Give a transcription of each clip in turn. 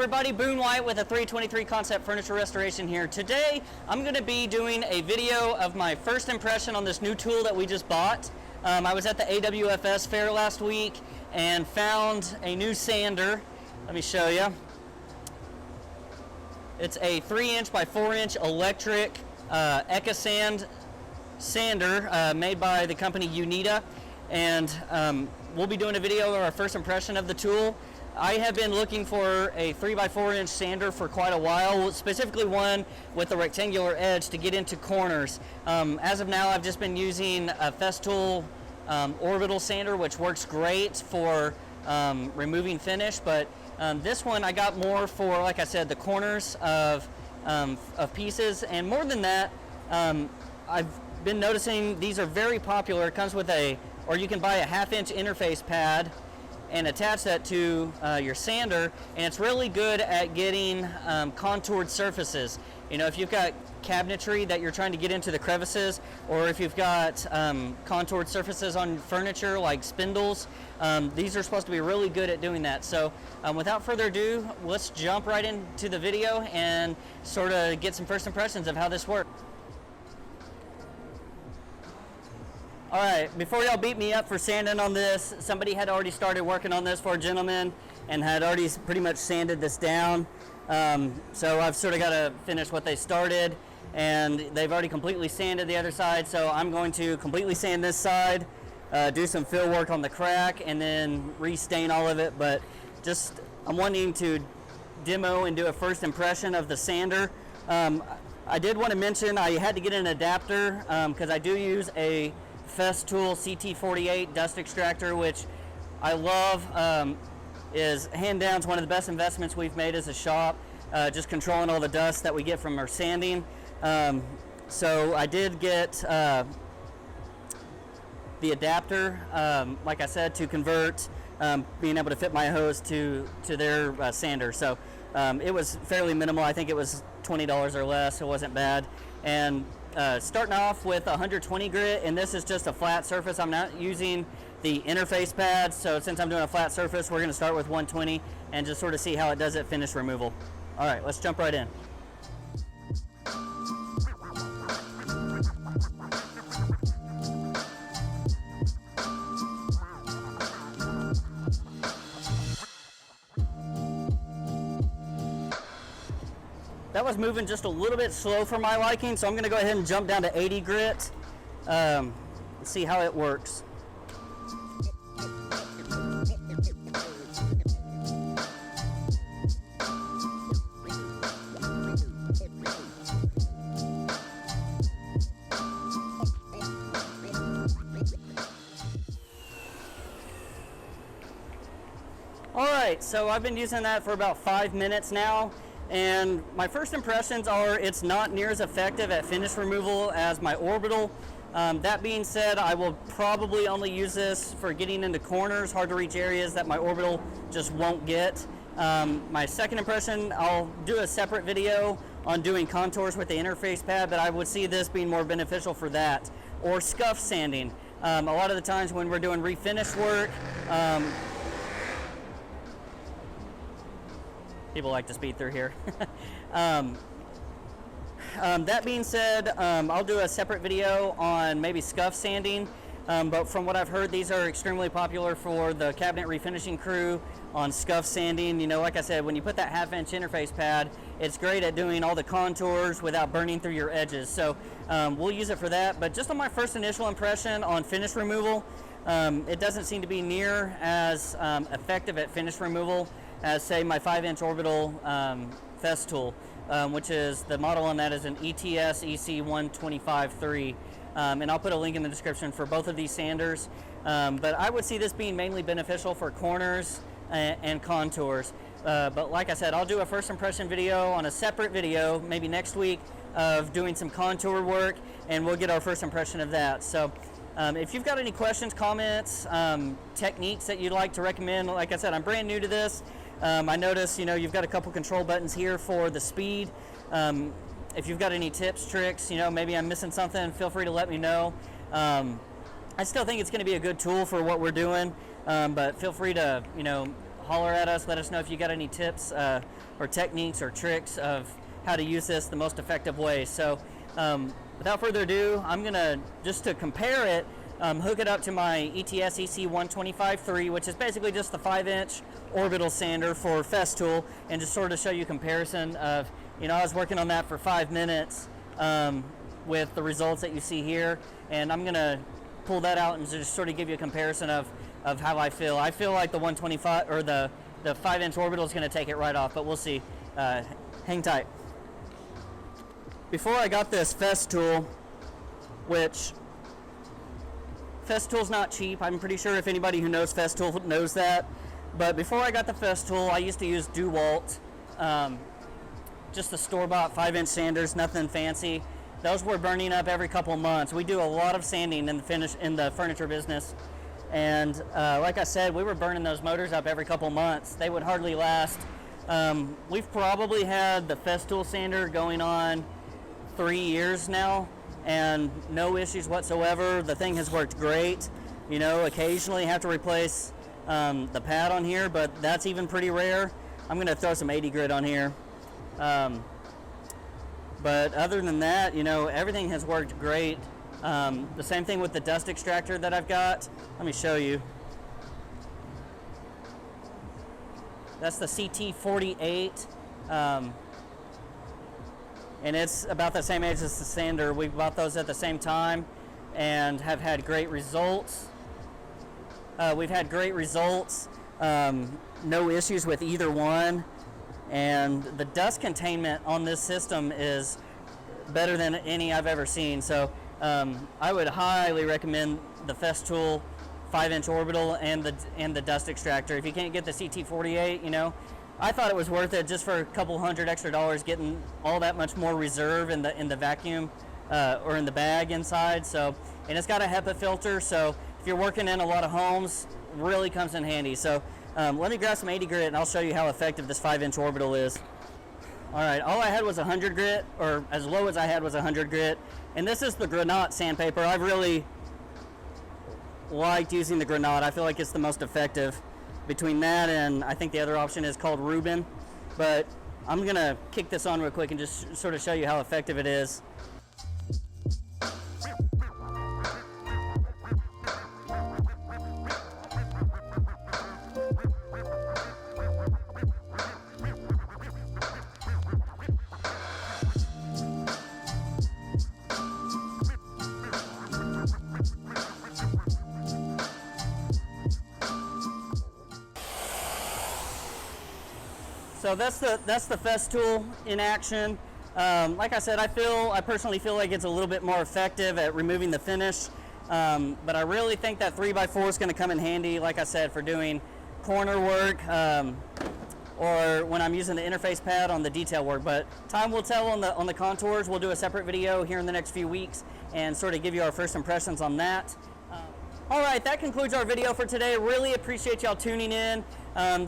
everybody, Boone White with a 323 Concept Furniture Restoration here. Today I'm going to be doing a video of my first impression on this new tool that we just bought. I was at the AWFS fair last week and found a new sander. Let me show you. It's a 3-inch by 4-inch electric Ekasand sander made by the company Uneeda, and we'll be doing a video of our first impression of the tool. I have been looking for a 3x4-inch sander for quite a while, specifically one with a rectangular edge to get into corners. As of now, I've just been using a Festool Orbital sander, which works great for removing finish, but this one I got more for, like I said, the corners of pieces. And more than that, I've been noticing these are very popular. It comes with or you can buy a 1/2-inch interface pad and attach that to your sander, and it's really good at getting contoured surfaces. You know, if you've got cabinetry that you're trying to get into the crevices, or if you've got contoured surfaces on furniture like spindles, these are supposed to be really good at doing that. So without further ado, let's jump right into the video and sort of get some first impressions of how this works. All right, before y'all beat me up for sanding on this, somebody had already started working on this for a gentleman and had already pretty much sanded this down. So I've sort of got to finish what they started, and they've already completely sanded the other side. So I'm going to completely sand this side, do some fill work on the crack, and then re-stain all of it. But just, I'm wanting to demo and do a first impression of the sander. I did want to mention I had to get an adapter because I do use a Festool CT48 dust extractor, which I love. Is hand down one of the best investments we've made as a shop, just controlling all the dust that we get from our sanding. So I did get the adapter, like I said, to convert being able to fit my hose to their sander. So it was fairly minimal. I think it was $20 or less. It wasn't bad. And starting off with 120 grit, and this is just a flat surface. I'm not using the interface pad, so since I'm doing a flat surface, we're going to start with 120 and just sort of see how it does at finish removal. All right, let's jump right in. That was moving just a little bit slow for my liking, so I'm going to go ahead and jump down to 80 grit and see how it works. Alright, so I've been using that for about 5 minutes now. And my first impressions are it's not near as effective at finish removal as my Orbital. That being said, I will probably only use this for getting into corners, hard to reach areas that my Orbital just won't get. My second impression, I'll do a separate video on doing contours with the interface pad, but I would see this being more beneficial for that. Or scuff sanding. A lot of the times when we're doing refinish work, people like to speed through here. That being said, I'll do a separate video on maybe scuff sanding, but from what I've heard, these are extremely popular for the cabinet refinishing crew on scuff sanding. You know, like I said, when you put that 1/2-inch interface pad, it's great at doing all the contours without burning through your edges. So we'll use it for that. But just on my first initial impression on finish removal, it doesn't seem to be near as effective at finish removal as, say, my 5-inch Orbital Festool, which is, the model on that is an ETS EC1253. And I'll put a link in the description for both of these sanders. But I would see this being mainly beneficial for corners and contours. But like I said, I'll do a first impression video on a separate video, maybe next week, of doing some contour work, and we'll get our first impression of that. So if you've got any questions, comments, techniques that you'd like to recommend, like I said, I'm brand new to this. I noticed, you know, you've got a couple control buttons here for the speed. If you've got any tips, tricks, you know, maybe I'm missing something, feel free to let me know. I still think it's going to be a good tool for what we're doing, but feel free to, you know, holler at us. Let us know if you got any tips or techniques or tricks of how to use this the most effective way. So without further ado, I'm gonna, just to compare it, hook it up to my ETS EC125-3, which is basically just the 5-inch Orbital sander for Festool, and just sort of show you comparison of, you know, I was working on that for 5 minutes with the results that you see here, and I'm gonna pull that out and just sort of give you a comparison of how I feel. I feel like the 125 or the 5-inch Orbital is gonna take it right off, but we'll see. Hang tight. Before I got this Festool, which Festool's not cheap. I'm pretty sure if anybody who knows Festool knows that. But before I got the Festool, I used to use DeWalt, just the store-bought 5-inch sanders, nothing fancy. Those were burning up every couple of months. We do a lot of sanding in the furniture business, and like I said, we were burning those motors up every couple of months. They would hardly last. We've probably had the Festool sander going on 3 years now, and no issues whatsoever. The thing has worked great. You know, occasionally have to replace the pad on here, but that's even pretty rare. I'm gonna throw some 80 grit on here. But other than that, you know, everything has worked great. The same thing with the dust extractor that I've got. Let me show you. That's the CT48. And it's about the same age as the sander. We bought those at the same time and have had great results. We've had great results, no issues with either one, and the dust containment on this system is better than any I've ever seen. So I would highly recommend the Festool 5-inch Orbital and the dust extractor. If you can't get the CT48, you know, I thought it was worth it just for a couple $100 extra, getting all that much more reserve in the vacuum or in the bag inside. So, and it's got a HEPA filter, so if you're working in a lot of homes, really comes in handy. So let me grab some 80 grit and I'll show you how effective this 5-inch Orbital is. All right, all I had was 100 grit, or as low as I had was 100 grit, and this is the Granat sandpaper. I've really liked using the Granat. I feel like it's the most effective. Between that and I think the other option is called Rubin, but I'm gonna kick this on real quick and just sort of show you how effective it is. So that's the Festool in action. Like I said, I personally feel like it's a little bit more effective at removing the finish, but I really think that 3x4 is going to come in handy, like I said, for doing corner work or when I'm using the interface pad on the detail work. But time will tell on the contours. We'll do a separate video here in the next few weeks and sort of give you our first impressions on that. All right, that concludes our video for today. Really appreciate y'all tuning in.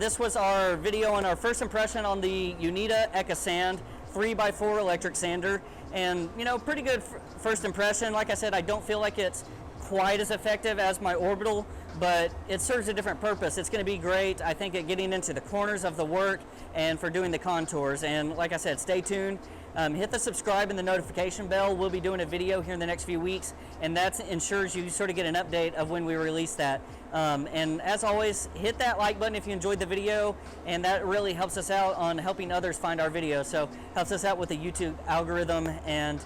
This was our video on our first impression on the Uneeda Ekasand 3x4 electric sander, and you know, pretty good first impression. Like I said, I don't feel like it's quite as effective as my Orbital, but it serves a different purpose. It's going to be great, I think, at getting into the corners of the work and for doing the contours. And like I said, stay tuned. Hit the subscribe and the notification bell. We'll be doing a video here in the next few weeks, and that ensures you sort of get an update of when we release that. And as always, hit that like button if you enjoyed the video, and that really helps us out on helping others find our videos. So helps us out with the YouTube algorithm. And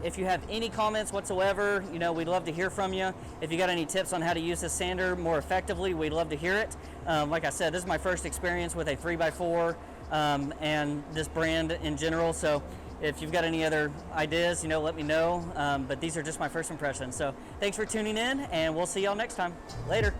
if you have any comments whatsoever, you know, we'd love to hear from you. If you got any tips on how to use this sander more effectively, we'd love to hear it. Like I said, this is my first experience with a 3x4 and this brand in general. So if you've got any other ideas, you know, let me know. But these are just my first impressions. So thanks for tuning in, and we'll see y'all next time. Later.